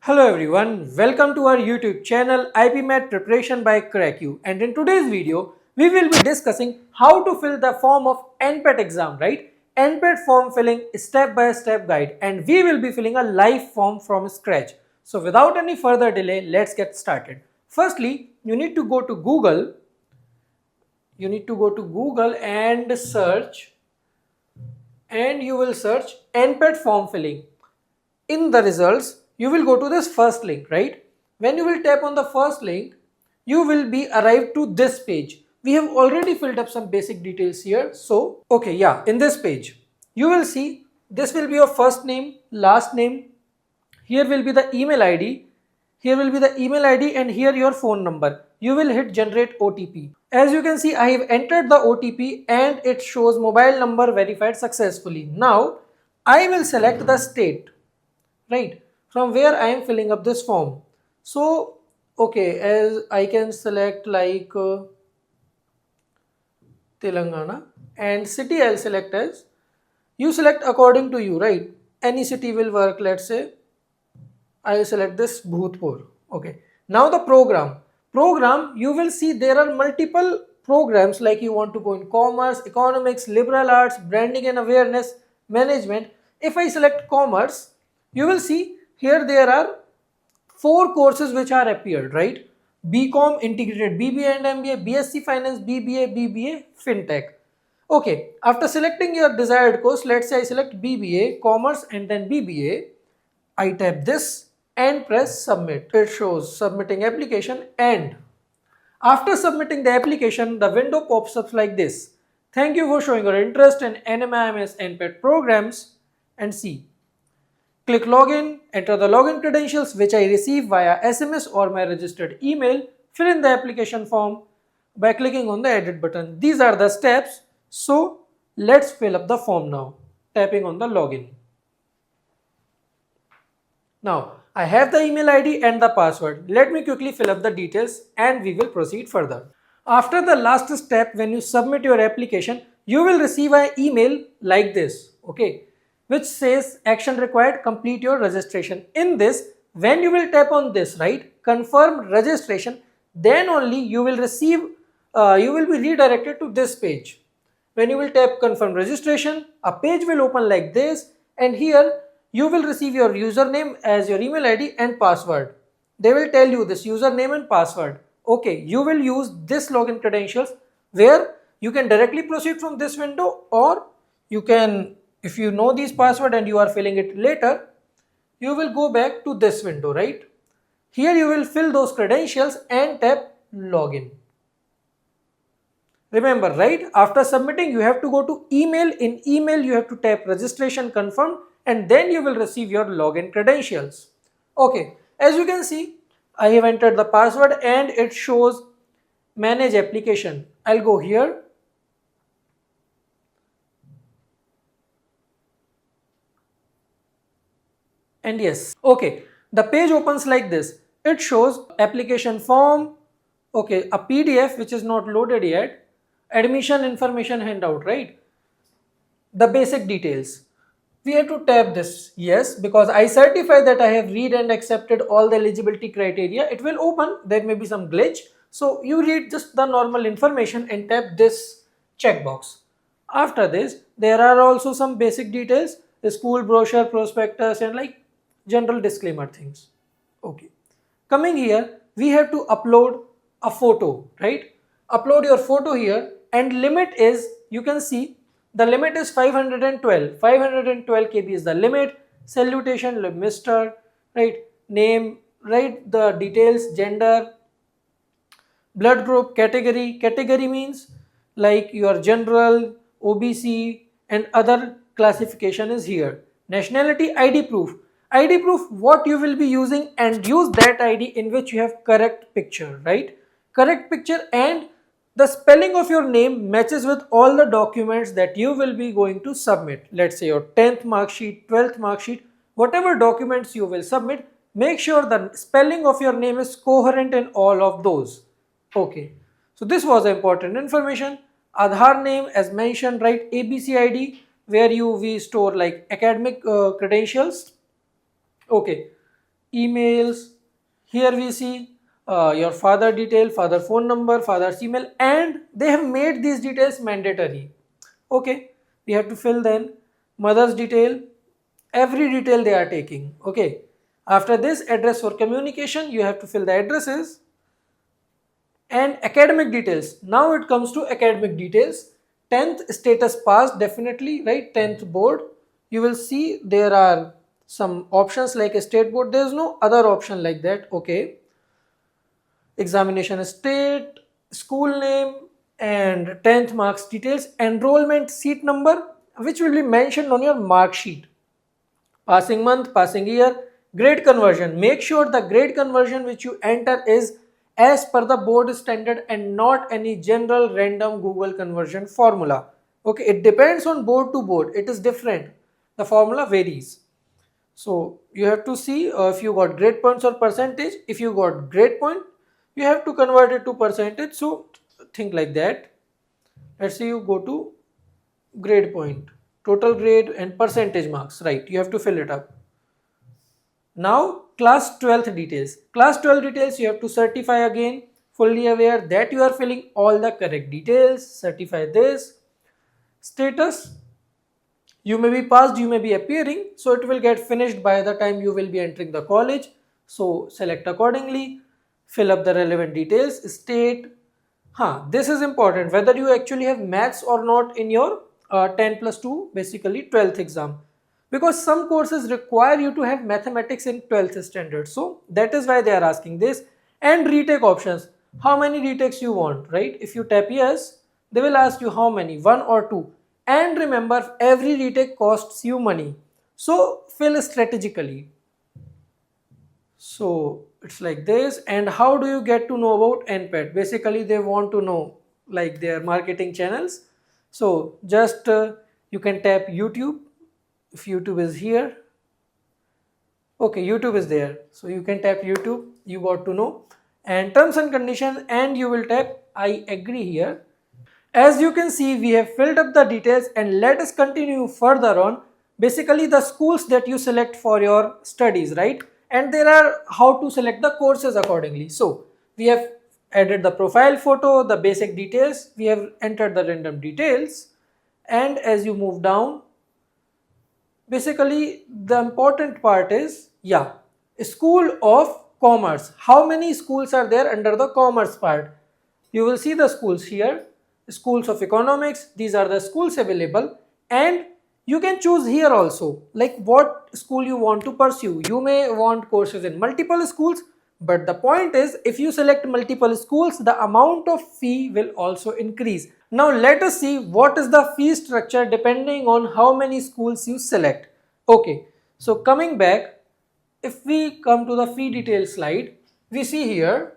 Hello everyone, welcome to our YouTube channel IPMAT Preparation by CrackU, and in today's video we will be discussing how to fill the form of NPAT exam, right? NPAT form filling step by step guide, and we will be filling a live form from scratch. So without any further delay, let's get started. Firstly, you need to go to Google. And you will search NPAT form filling. In the results, you will go to this first link, right? When you will tap on the first link, you will be arrived to this page. We have already filled up some basic details here. So, okay, yeah, in this page, you will see this will be your first name, last name. Here will be the email ID. Here will be the email ID and here your phone number. You will hit generate OTP. As you can see, I have entered the OTP and it shows mobile number verified successfully. Now, I will select the state, right, from where I am filling up this form. So okay, as I can select like Telangana, and city I'll select as, you select according to you, right? Any city will work. Let's say I will select this Bhutpur. Okay, now the program you will see there are multiple programs, like you want to go in commerce, economics, liberal arts, branding and awareness management. If I select commerce, you will see here there are four courses which are appeared, right? BCom integrated BBA and MBA, BSc finance, BBA fintech. Okay, after selecting your desired course, let's say I select BBA commerce and then BBA, I tap this and press submit. It shows submitting application, and after submitting the application, the window pops up like this. Thank you for showing your interest in NMIMS NPAT programs, and see. Click login, enter the login credentials which I receive via SMS or my registered email, fill in the application form by clicking on the edit button. These are the steps. So let's fill up the form now, tapping on the login. Now I have the email ID and the password. Let me quickly fill up the details and we will proceed further. After the last step, when you submit your application, you will receive an email like this, okay, which says action required, complete your registration. In this, when you will tap on this, right, confirm registration, then only you will receive, you will be redirected to this page. When you will tap confirm registration, a page will open like this, and here you will receive your username as your email ID and password. They will tell you this username and password. Okay, you will use this login credentials where you can directly proceed from this window, or you can, if you know these password and you are filling it later, you will go back to this window, right? Here you will fill those credentials and tap login. Remember, right, after submitting you have to go to email. In email you have to tap registration confirmed, and then you will receive your login credentials. Okay, as you can see, I have entered the password and it shows manage application. I'll go here. And yes, okay, the page opens like this. It shows application form, okay, a PDF which is not loaded yet, admission information handout, right? The basic details. We have to tap this yes, because I certify that I have read and accepted all the eligibility criteria. It will open, there may be some glitch. So you read just the normal information and tap this checkbox. After this, there are also some basic details, the school brochure, prospectus and like general disclaimer things. Okay. Coming here, we have to upload a photo, right? Upload your photo here, and limit is, you can see the limit is 512. 512 KB is the limit. Salutation, Mr. Right? Name, right? The details, gender, blood group, category. Category means like your general, OBC and other classification is here. Nationality, ID proof. ID proof, what you will be using, and use that ID in which you have correct picture, right? Correct picture, and the spelling of your name matches with all the documents that you will be going to submit. Let's say your 10th mark sheet, 12th mark sheet, whatever documents you will submit, make sure the spelling of your name is coherent in all of those. Okay, so this was important information. Aadhaar name as mentioned, right? ABC ID, where we store like academic credentials. Okay, emails. Here we see your father detail, father phone number, father's email, and they have made these details mandatory. Okay, we have to fill then mother's detail, every detail they are taking. Okay, after this, address for communication, you have to fill the addresses and academic details. Now it comes to academic details. 10th status passed, definitely, right? 10th board. You will see there are some options like a state board. There is no other option like that. Okay, examination state, school name, and 10th marks details, enrollment seat number, which will be mentioned on your mark sheet, passing month, passing year, grade conversion. Make sure the grade conversion which you enter is as per the board standard and not any general random Google conversion formula. Okay, it depends on board to board, it is different, the formula varies. So you have to see if you got grade points or percentage. If you got grade point, you have to convert it to percentage. So think like that. Let's say you go to grade point, total grade and percentage marks, right? You have to fill it up. Now class 12th details. Class 12 details you have to certify again, fully aware that you are filling all the correct details, certify this. Status, you may be passed, you may be appearing, so it will get finished by the time you will be entering the college. So select accordingly, fill up the relevant details, state. This is important, whether you actually have maths or not in your 10 plus 2 basically 12th exam, because some courses require you to have mathematics in 12th standard, so that is why they are asking this. And retake options, how many retakes you want, right? If you tap yes, they will ask you how many, one or two. And remember, every retake costs you money, so fill strategically. So it's like this. And how do you get to know about NPAT? Basically they want to know like their marketing channels. So just you can tap YouTube. If YouTube is here, okay, YouTube is there, so you can tap YouTube, you got to know, and terms and conditions, and you will tap I agree here. As you can see, we have filled up the details, and let us continue further on. Basically the schools that you select for your studies, right? And there are how to select the courses accordingly. So we have added the profile photo, the basic details, we have entered the random details, and as you move down, basically the important part is, yeah, school of commerce. How many schools are there under the commerce part? You will see the schools here, schools of economics, these are the schools available, and you can choose here also like what school you want to pursue. You may want courses in multiple schools, but the point is if you select multiple schools, the amount of fee will also increase. Now let us see what is the fee structure depending on how many schools you select. Okay, so coming back, if we come to the fee detail slide, we see here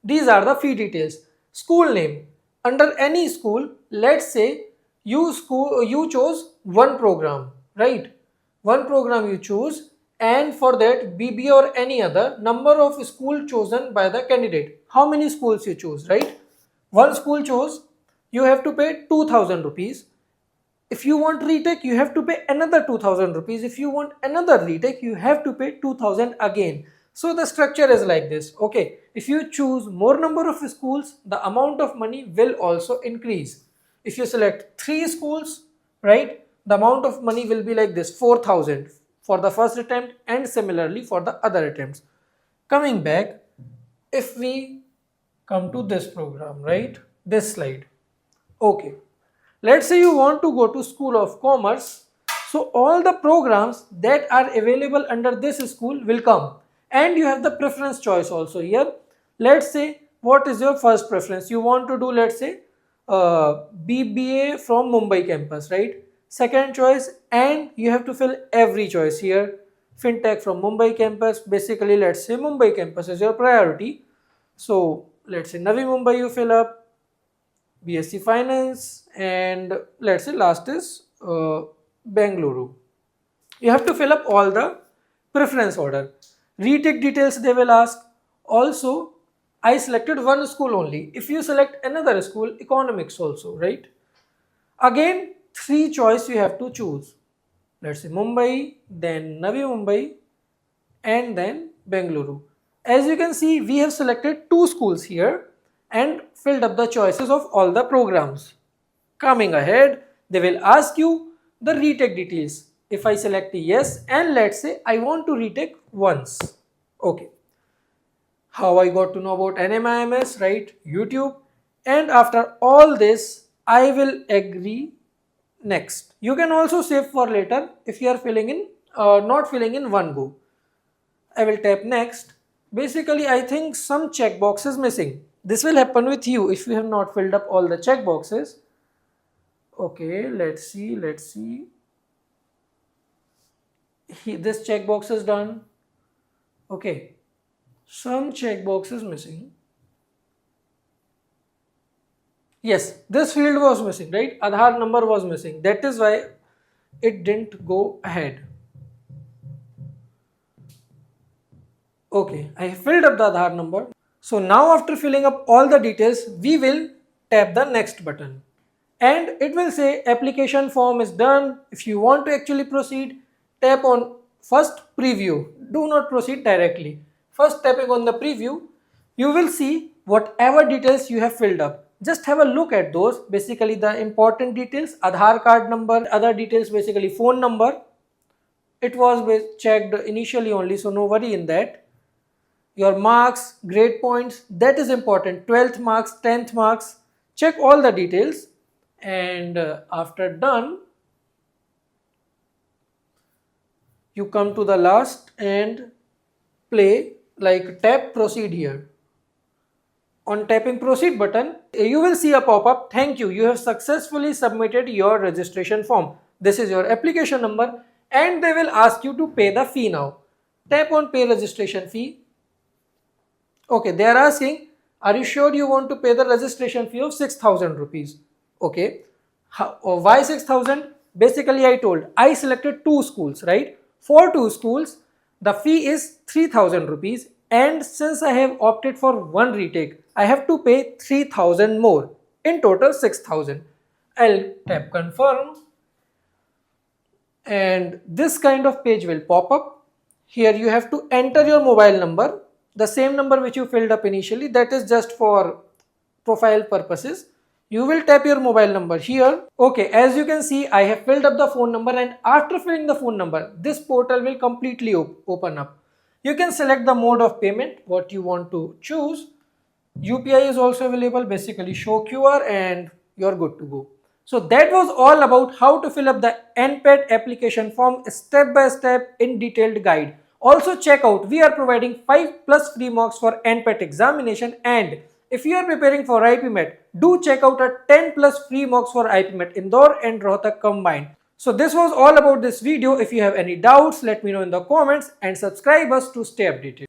these are the fee details. School name. Under any school, let's say you chose one program, right? One program you choose, and for that BBA or any other number of school chosen by the candidate. How many schools you choose, right? One school chose, you have to pay 2000 rupees. If you want retake, you have to pay another 2000 rupees. If you want another retake, you have to pay 2000 again. So the structure is like this. Okay, if you choose more number of schools, the amount of money will also increase. If you select 3 schools, right, the amount of money will be like this, 4000 for the first attempt, and similarly for the other attempts. Coming back, if we come to this program, right, this slide. Okay, let's say you want to go to School of Commerce, so all the programs that are available under this school will come, and you have the preference choice also here. Let's say what is your first preference, you want to do, let's say BBA from Mumbai campus, right? Second choice, and you have to fill every choice here. Fintech from Mumbai campus, basically let's say Mumbai campus is your priority, so let's say Navi Mumbai you fill up, BSc Finance, and let's say last is Bengaluru. You have to fill up all the preference order. Retake details they will ask. Also, I selected one school only. If you select another school, economics also, right? Again, 3 choice you have to choose. Let's say Mumbai, then Navi Mumbai, and then Bengaluru. As you can see, we have selected 2 schools here and filled up the choices of all the programs. Coming ahead, they will ask you the retake details. If I select yes, and let's say I want to retake once. Okay. How I got to know about NMIMS, right? YouTube. And after all this, I will agree next. You can also save for later if you are filling in, not filling in one go. I will tap next. Basically, I think some checkbox is missing. This will happen with you if you have not filled up all the checkboxes. Okay, let's see. This checkbox is done. Okay, some checkbox is missing. Yes, this field was missing, right? Aadhaar number was missing. That is why it didn't go ahead. Okay, I filled up the Aadhaar number. So now after filling up all the details, we will tap the next button. And it will say application form is done. If you want to actually proceed, tap on first preview. Do not proceed directly. First tapping on the preview, you will see whatever details you have filled up. Just have a look at those. Basically the important details, Aadhaar card number, other details basically phone number. It was checked initially only, so no worry in that. Your marks, grade points, that is important. 12th marks, 10th marks, check all the details. And after done, you come to the last and play, like tap proceed here. On tapping proceed button, you will see a pop-up. Thank you, you have successfully submitted your registration form. This is your application number and they will ask you to pay the fee now. Tap on pay registration fee. Okay, they are asking, are you sure you want to pay the registration fee of 6,000 rupees? Okay, why 6,000? Basically, I told, I selected 2 schools, right? For 2 schools, the fee is 3,000 rupees. And since I have opted for one retake, I have to pay 3,000 more. In total, 6,000. I'll tap confirm. And this kind of page will pop up. Here you have to enter your mobile number, the same number which you filled up initially. That is just for profile purposes. You will tap your mobile number here. Okay, as you can see, I have filled up the phone number, and after filling the phone number, this portal will completely open up. You can select the mode of payment, what you want to choose. UPI is also available, basically show QR and you're good to go. So that was all about how to fill up the NPAT application form step by step in detailed guide. Also check out, we are providing 5+ free marks for NPAT examination, and if you are preparing for IPMAT, do check out a 10+ free marks for IPMAT Indore and Rohtak combined. So this was all about this video. If you have any doubts, let me know in the comments and subscribe us to stay updated.